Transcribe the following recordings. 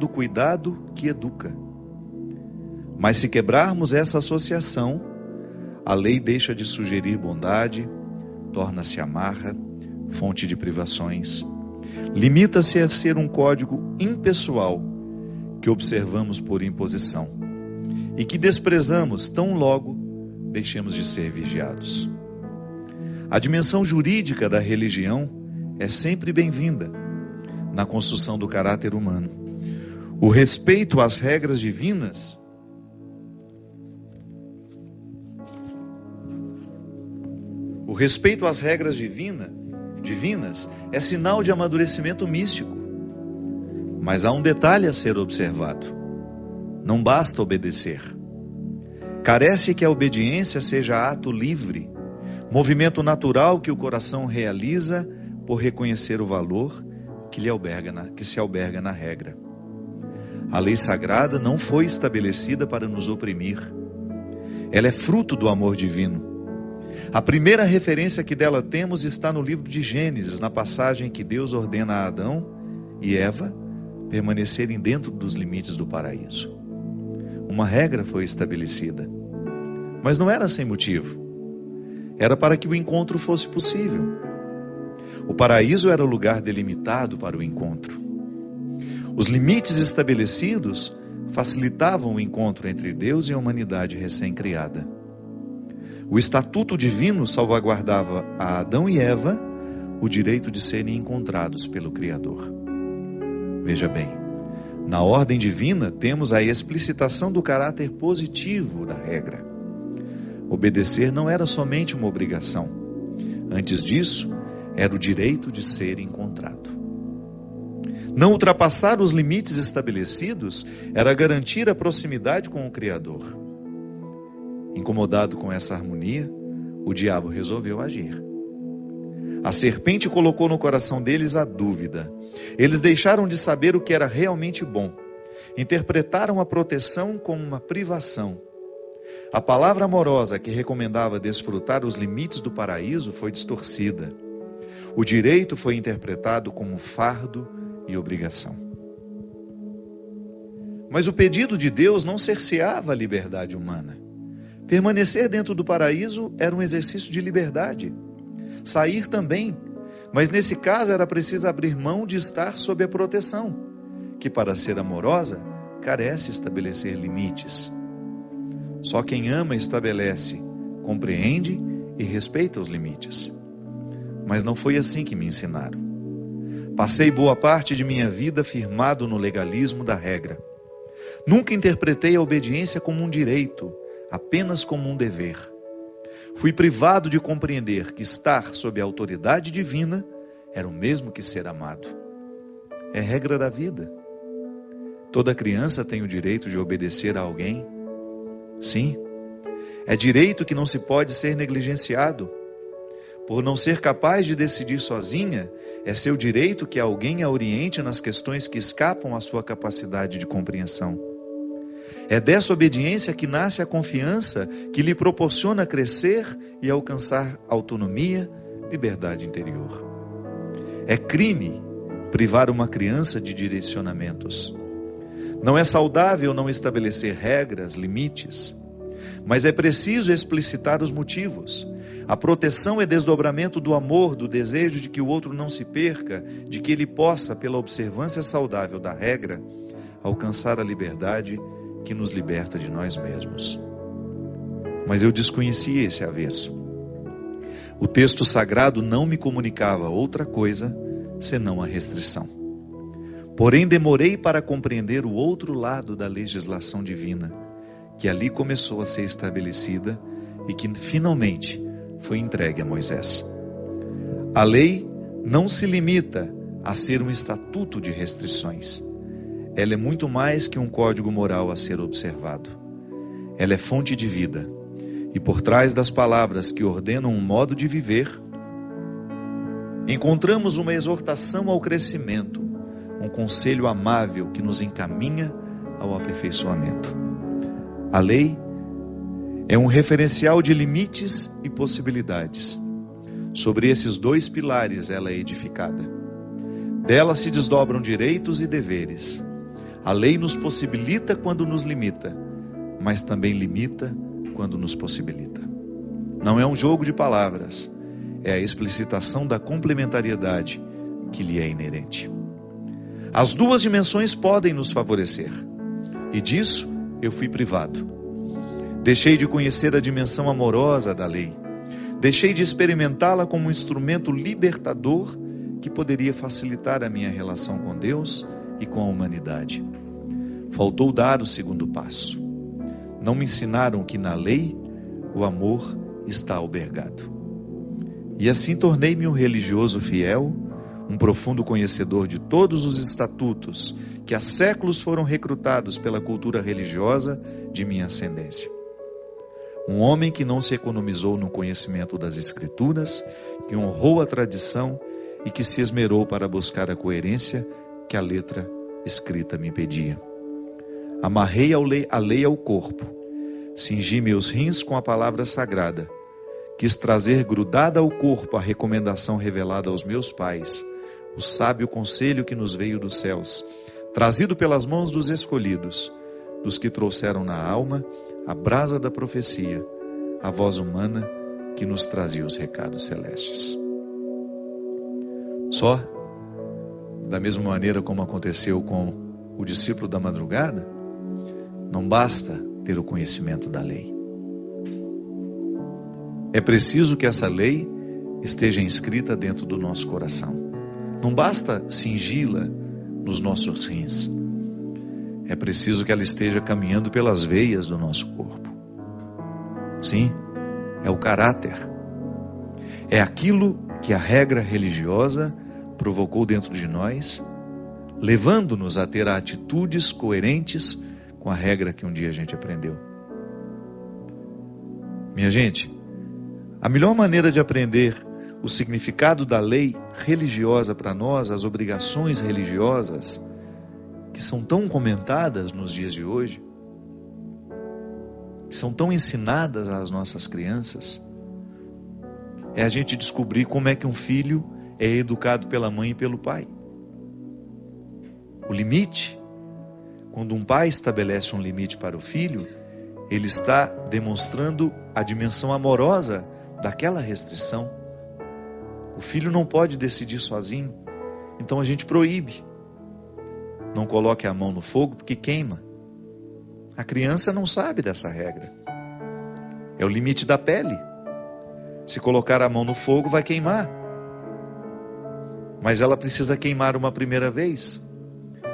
do cuidado que educa. Mas se quebrarmos essa associação, a lei deixa de sugerir bondade, torna-se amarra, fonte de privações. Limita-se a ser um código impessoal que observamos por imposição e que desprezamos tão logo deixemos de ser vigiados. A dimensão jurídica da religião é sempre bem-vinda na construção do caráter humano. O respeito às regras divinas é sinal de amadurecimento místico. Mas há um detalhe a ser observado. Não basta obedecer. Carece que a obediência seja ato livre, movimento natural que o coração realiza por reconhecer o valor que se alberga na regra. A lei sagrada não foi estabelecida para nos oprimir. Ela é fruto do amor divino. A primeira referência que dela temos está no livro de Gênesis, na passagem que Deus ordena a Adão e Eva permanecerem dentro dos limites do paraíso. Uma regra foi estabelecida, mas não era sem motivo. Era para que o encontro fosse possível. O paraíso era o lugar delimitado para o encontro. Os limites estabelecidos facilitavam o encontro entre Deus e a humanidade recém-criada. O estatuto divino salvaguardava a Adão e Eva o direito de serem encontrados pelo Criador. Veja bem, na ordem divina temos a explicitação do caráter positivo da regra. Obedecer não era somente uma obrigação. Antes disso, era o direito de ser encontrado. Não ultrapassar os limites estabelecidos era garantir a proximidade com o Criador. Incomodado com essa harmonia, o diabo resolveu agir. A serpente colocou no coração deles a dúvida. Eles deixaram de saber o que era realmente bom. Interpretaram a proteção como uma privação. A palavra amorosa que recomendava desfrutar os limites do paraíso foi distorcida. O direito foi interpretado como fardo e obrigação. Mas o pedido de Deus não cerceava a liberdade humana. Permanecer dentro do paraíso era um exercício de liberdade. Sair também, mas nesse caso era preciso abrir mão de estar sob a proteção, que para ser amorosa carece estabelecer limites. Só quem ama estabelece, compreende e respeita os limites. Mas não foi assim que me ensinaram. Passei boa parte de minha vida firmado no legalismo da regra. Nunca interpretei a obediência como um direito, apenas como um dever. Fui privado de compreender que estar sob a autoridade divina era o mesmo que ser amado. É regra da vida. Toda criança tem o direito de obedecer a alguém. Sim, é direito que não se pode ser negligenciado. Por não ser capaz de decidir sozinha, é seu direito que alguém a oriente nas questões que escapam à sua capacidade de compreensão. É dessa obediência que nasce a confiança que lhe proporciona crescer e alcançar autonomia, liberdade interior. É crime privar uma criança de direcionamentos. Não é saudável não estabelecer regras, limites, mas é preciso explicitar os motivos. A proteção é desdobramento do amor, do desejo de que o outro não se perca, de que ele possa, pela observância saudável da regra, alcançar a liberdade que nos liberta de nós mesmos. Mas eu desconhecia esse avesso. O texto sagrado não me comunicava outra coisa senão a restrição. Porém, demorei para compreender o outro lado da legislação divina, que ali começou a ser estabelecida e que finalmente foi entregue a Moisés. A lei não se limita a ser um estatuto de restrições. Ela é muito mais que um código moral a ser observado. Ela é fonte de vida. E por trás das palavras que ordenam um modo de viver, encontramos uma exortação ao crescimento, um conselho amável que nos encaminha ao aperfeiçoamento. A lei é um referencial de limites e possibilidades. Sobre esses dois pilares ela é edificada. Dela se desdobram direitos e deveres. A lei nos possibilita quando nos limita, mas também limita quando nos possibilita. Não é um jogo de palavras, é a explicitação da complementariedade que lhe é inerente. As duas dimensões podem nos favorecer, e disso eu fui privado. Deixei de conhecer a dimensão amorosa da lei, deixei de experimentá-la como um instrumento libertador que poderia facilitar a minha relação com Deus e com a humanidade. Faltou dar o segundo passo. Não me ensinaram que na lei o amor está albergado. E assim tornei-me um religioso fiel, um profundo conhecedor de todos os estatutos que há séculos foram recrutados pela cultura religiosa de minha ascendência. Um homem que não se economizou no conhecimento das Escrituras, que honrou a tradição e que se esmerou para buscar a coerência que a letra escrita me pedia. Amarrei a lei ao corpo, cingi meus rins com a palavra sagrada, quis trazer grudada ao corpo a recomendação revelada aos meus pais, o sábio conselho que nos veio dos céus, trazido pelas mãos dos escolhidos, dos que trouxeram na alma a brasa da profecia, a voz humana que nos trazia os recados celestes. Só, da mesma maneira como aconteceu com o discípulo da madrugada, não basta ter o conhecimento da lei. É preciso que essa lei esteja inscrita dentro do nosso coração. Não basta cingi-la nos nossos rins. É preciso que ela esteja caminhando pelas veias do nosso corpo. Sim, é o caráter. É aquilo que a regra religiosa provocou dentro de nós, levando-nos a ter atitudes coerentes com a regra que um dia a gente aprendeu. Minha gente, a melhor maneira de aprender o significado da lei religiosa para nós, as obrigações religiosas, que são tão comentadas nos dias de hoje, que são tão ensinadas às nossas crianças, é a gente descobrir como é que um filho é educado pela mãe e pelo pai. O limite, quando um pai estabelece um limite para o filho, ele está demonstrando a dimensão amorosa daquela restrição. O filho não pode decidir sozinho, então a gente proíbe. Não coloque a mão no fogo porque queima. A criança não sabe dessa regra. É o limite da pele. Se colocar a mão no fogo vai queimar. Mas ela precisa queimar uma primeira vez.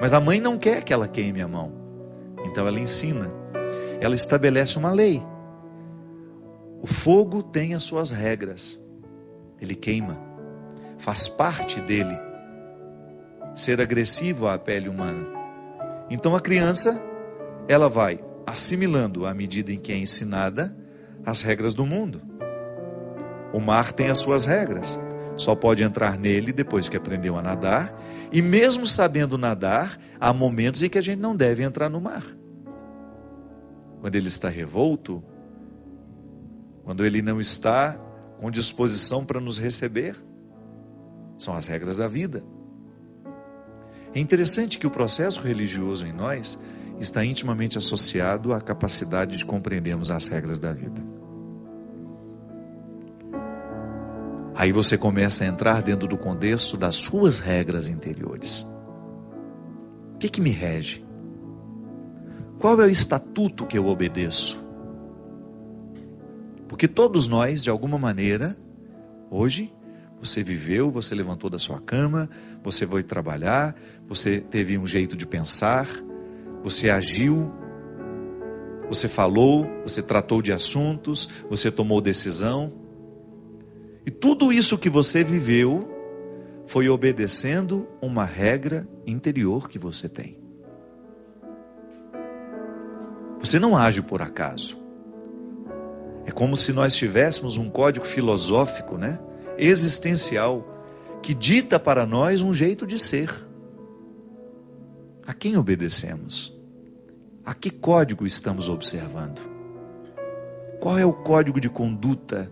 Mas a mãe não quer que ela queime a mão. Então ela ensina. Ela estabelece uma lei. O fogo tem as suas regras. Ele queima. Faz parte dele ser agressivo à pele humana. Então a criança, ela vai assimilando à medida em que é ensinada as regras do mundo. O mar tem as suas regras. Só pode entrar nele depois que aprendeu a nadar. E mesmo sabendo nadar, há momentos em que a gente não deve entrar no mar. Quando ele está revolto, quando ele não está com disposição para nos receber. São as regras da vida. É interessante que o processo religioso em nós está intimamente associado à capacidade de compreendermos as regras da vida. Aí você começa a entrar dentro do contexto das suas regras interiores. O que me rege? Qual é o estatuto que eu obedeço? Porque todos nós, de alguma maneira, hoje, você viveu, você levantou da sua cama, você foi trabalhar, você teve um jeito de pensar, você agiu, você falou, você tratou de assuntos, você tomou decisão. E tudo isso que você viveu foi obedecendo uma regra interior que você tem. Você não age por acaso. É como se nós tivéssemos um código filosófico, existencial, que dita para nós um jeito de ser. A quem obedecemos? A que código estamos observando? Qual é o código de conduta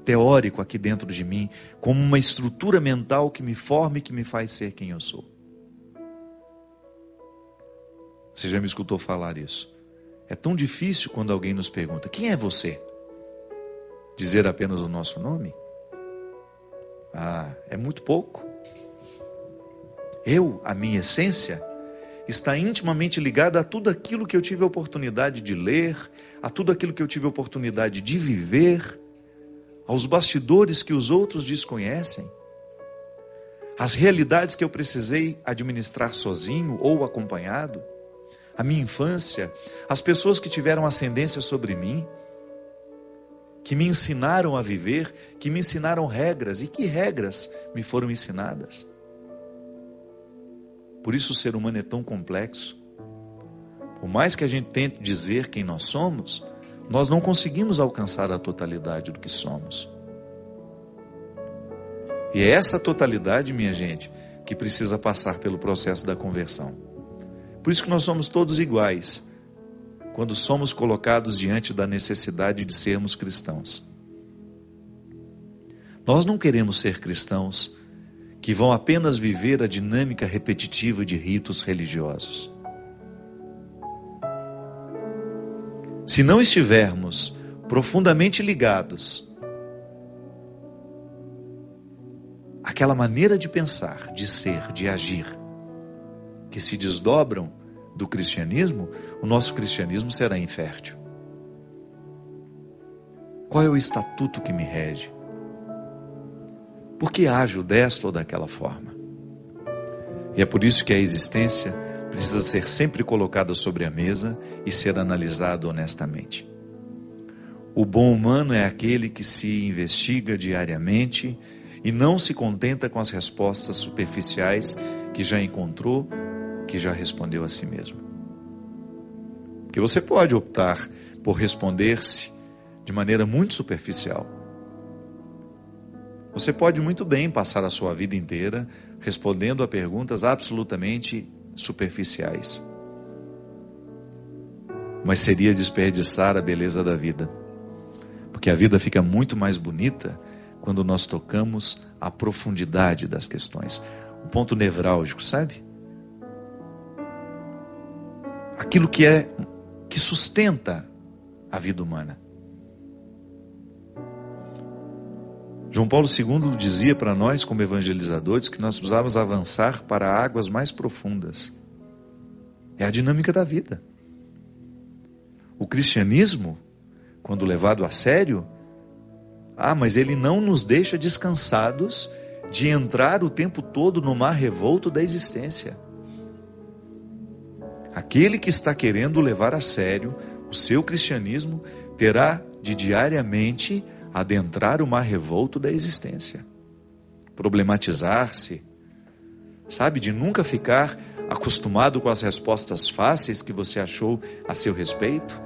teórico aqui dentro de mim, como uma estrutura mental que me forma e que me faz ser quem eu sou? Você já me escutou falar isso? É tão difícil quando alguém nos pergunta: quem é você? Dizer apenas o nosso nome? É muito pouco. A minha essência, está intimamente ligada a tudo aquilo que eu tive a oportunidade de ler, a tudo aquilo que eu tive a oportunidade de viver, aos bastidores que os outros desconhecem, as realidades que eu precisei administrar sozinho ou acompanhado, a minha infância, as pessoas que tiveram ascendência sobre mim, que me ensinaram a viver, que me ensinaram regras. E que regras me foram ensinadas? Por isso o ser humano é tão complexo. Por mais que a gente tente dizer quem nós somos, nós não conseguimos alcançar a totalidade do que somos. E é essa totalidade, minha gente, que precisa passar pelo processo da conversão. Por isso que nós somos todos iguais, quando somos colocados diante da necessidade de sermos cristãos. Nós não queremos ser cristãos que vão apenas viver a dinâmica repetitiva de ritos religiosos. Se não estivermos profundamente ligados àquela maneira de pensar, de ser, de agir, que se desdobram do cristianismo, o nosso cristianismo será infértil. Qual é o estatuto que me rege? Por que ajo desta ou daquela forma? E é por isso que a existência precisa ser sempre colocada sobre a mesa e ser analisada honestamente. O bom humano é aquele que se investiga diariamente e não se contenta com as respostas superficiais que já encontrou, que já respondeu a si mesmo. Porque você pode optar por responder-se de maneira muito superficial. Você pode muito bem passar a sua vida inteira respondendo a perguntas absolutamente superficiais. Mas seria desperdiçar a beleza da vida. Porque a vida fica muito mais bonita quando nós tocamos a profundidade das questões. O ponto nevrálgico, sabe? Aquilo que sustenta a vida humana. João Paulo II dizia para nós, como evangelizadores, que nós precisávamos avançar para águas mais profundas. É a dinâmica da vida. O cristianismo, quando levado a sério, mas ele não nos deixa descansados de entrar o tempo todo no mar revolto da existência. Aquele que está querendo levar a sério o seu cristianismo terá de diariamente adentrar o mar revolto da existência. Problematizar-se, sabe, de nunca ficar acostumado com as respostas fáceis que você achou a seu respeito.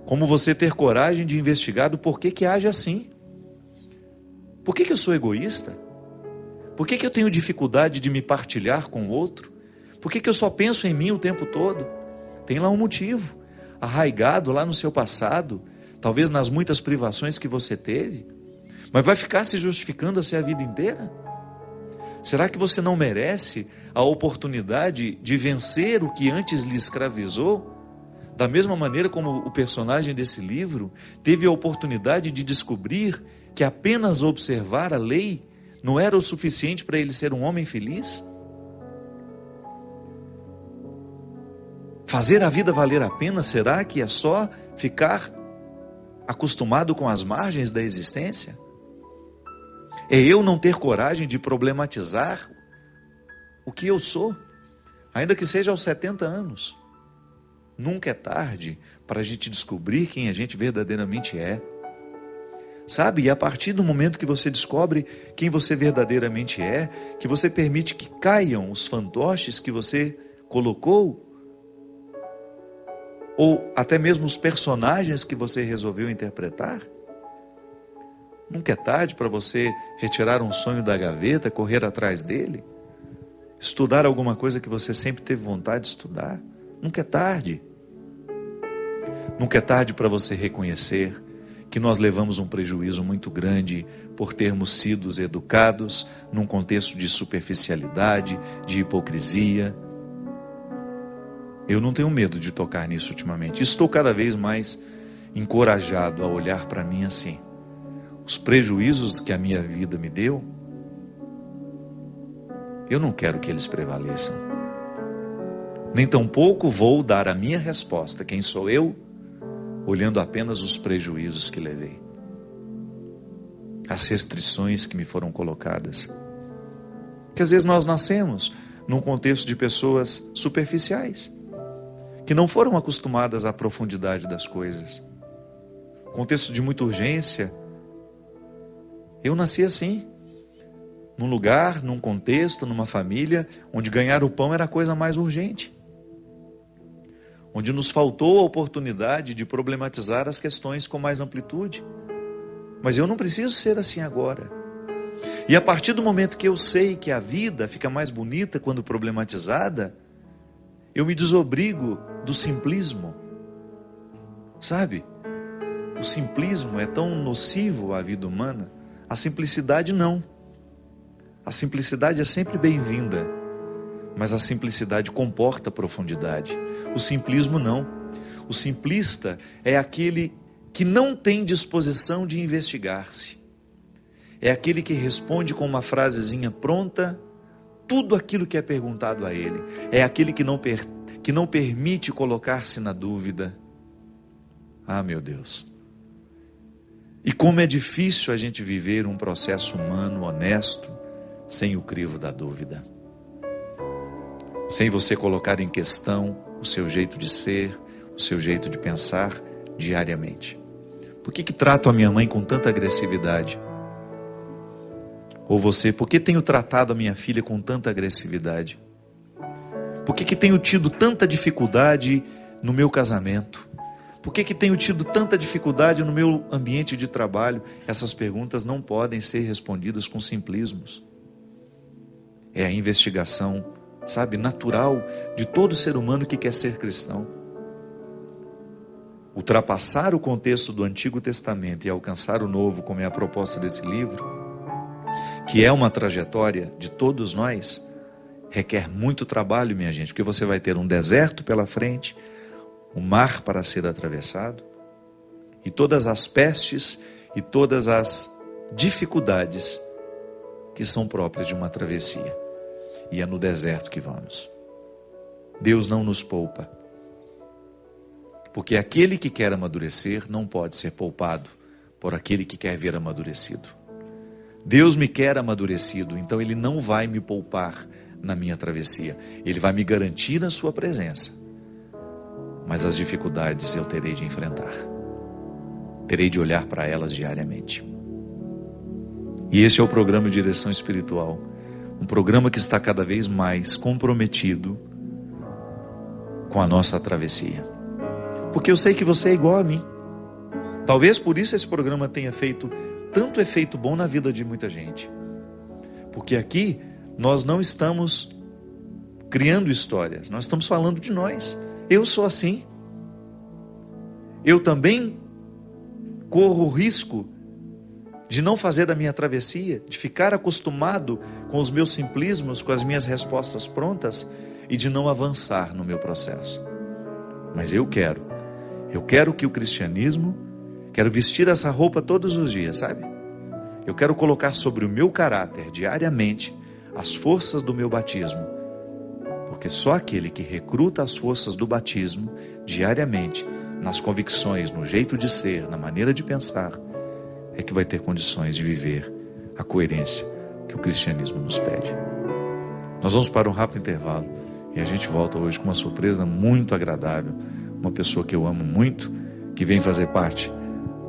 Como você ter coragem de investigar do porquê que age assim. Por que eu sou egoísta? Por que eu tenho dificuldade de me partilhar com o outro? Por que eu só penso em mim o tempo todo? Tem lá um motivo, arraigado lá no seu passado, talvez nas muitas privações que você teve, mas vai ficar se justificando assim a vida inteira? Será que você não merece a oportunidade de vencer o que antes lhe escravizou? Da mesma maneira como o personagem desse livro teve a oportunidade de descobrir que apenas observar a lei não era o suficiente para ele ser um homem feliz? Fazer a vida valer a pena, será que é só ficar acostumado com as margens da existência? É eu não ter coragem de problematizar o que eu sou, ainda que seja aos 70 anos. Nunca é tarde para a gente descobrir quem a gente verdadeiramente é. Sabe, e a partir do momento que você descobre quem você verdadeiramente é, que você permite que caiam os fantoches que você colocou, ou até mesmo os personagens que você resolveu interpretar, nunca é tarde para você retirar um sonho da gaveta, correr atrás dele, estudar alguma coisa que você sempre teve vontade de estudar. Nunca é tarde. Nunca é tarde para você reconhecer que nós levamos um prejuízo muito grande por termos sido educados num contexto de superficialidade, de hipocrisia. Eu não tenho medo de tocar nisso ultimamente. Estou cada vez mais encorajado a olhar para mim assim. Os prejuízos que a minha vida me deu, eu não quero que eles prevaleçam. Nem tampouco vou dar a minha resposta, quem sou eu, olhando apenas os prejuízos que levei. As restrições que me foram colocadas. Que às vezes nós nascemos num contexto de pessoas superficiais, que não foram acostumadas à profundidade das coisas. Contexto de muita urgência. Eu nasci assim, num lugar, num contexto, numa família, onde ganhar o pão era a coisa mais urgente. Onde nos faltou a oportunidade de problematizar as questões com mais amplitude. Mas eu não preciso ser assim agora. E a partir do momento que eu sei que a vida fica mais bonita quando problematizada, eu me desobrigo do simplismo. Sabe? O simplismo é tão nocivo à vida humana. A simplicidade não. A simplicidade é sempre bem-vinda. Mas a simplicidade comporta profundidade. O simplismo não. O simplista é aquele que não tem disposição de investigar-se. É aquele que responde com uma frasezinha pronta tudo aquilo que é perguntado a ele. É aquele que não permite colocar-se na dúvida. Ah, meu Deus! E como é difícil a gente viver um processo humano honesto sem o crivo da dúvida. Sem você colocar em questão o seu jeito de ser, o seu jeito de pensar diariamente. Por que trato a minha mãe com tanta agressividade? Ou você, por que tenho tratado a minha filha com tanta agressividade? Por que tenho tido tanta dificuldade no meu casamento? Por que tenho tido tanta dificuldade no meu ambiente de trabalho? Essas perguntas não podem ser respondidas com simplismos. É a investigação, sabe, natural de todo ser humano que quer ser cristão. Ultrapassar o contexto do Antigo Testamento e alcançar o Novo, como é a proposta desse livro, que é uma trajetória de todos nós, requer muito trabalho, minha gente, porque você vai ter um deserto pela frente, um mar para ser atravessado, e todas as pestes e todas as dificuldades que são próprias de uma travessia. E é no deserto que vamos. Deus não nos poupa. Porque aquele que quer amadurecer não pode ser poupado por aquele que quer ver amadurecido. Deus me quer amadurecido, então Ele não vai me poupar na minha travessia. Ele vai me garantir a sua presença. Mas as dificuldades eu terei de enfrentar. Terei de olhar para elas diariamente. E esse é o programa de direção espiritual. Um programa que está cada vez mais comprometido com a nossa travessia. Porque eu sei que você é igual a mim. Talvez por isso esse programa tenha feito tanto efeito bom na vida de muita gente. Porque aqui nós não estamos criando histórias, nós estamos falando de nós. Eu sou assim. Eu também corro o risco de não fazer a minha travessia, de ficar acostumado com os meus simplismos, com as minhas respostas prontas e de não avançar no meu processo. Mas eu quero que o cristianismo, quero vestir essa roupa todos os dias, sabe? Eu quero colocar sobre o meu caráter diariamente as forças do meu batismo, porque só aquele que recruta as forças do batismo diariamente, nas convicções, no jeito de ser, na maneira de pensar, é que vai ter condições de viver a coerência que o cristianismo nos pede. Nós vamos para um rápido intervalo e a gente volta hoje com uma surpresa muito agradável. Uma pessoa que eu amo muito, que vem fazer parte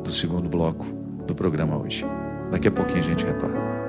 do segundo bloco do programa hoje. Daqui a pouquinho a gente retorna.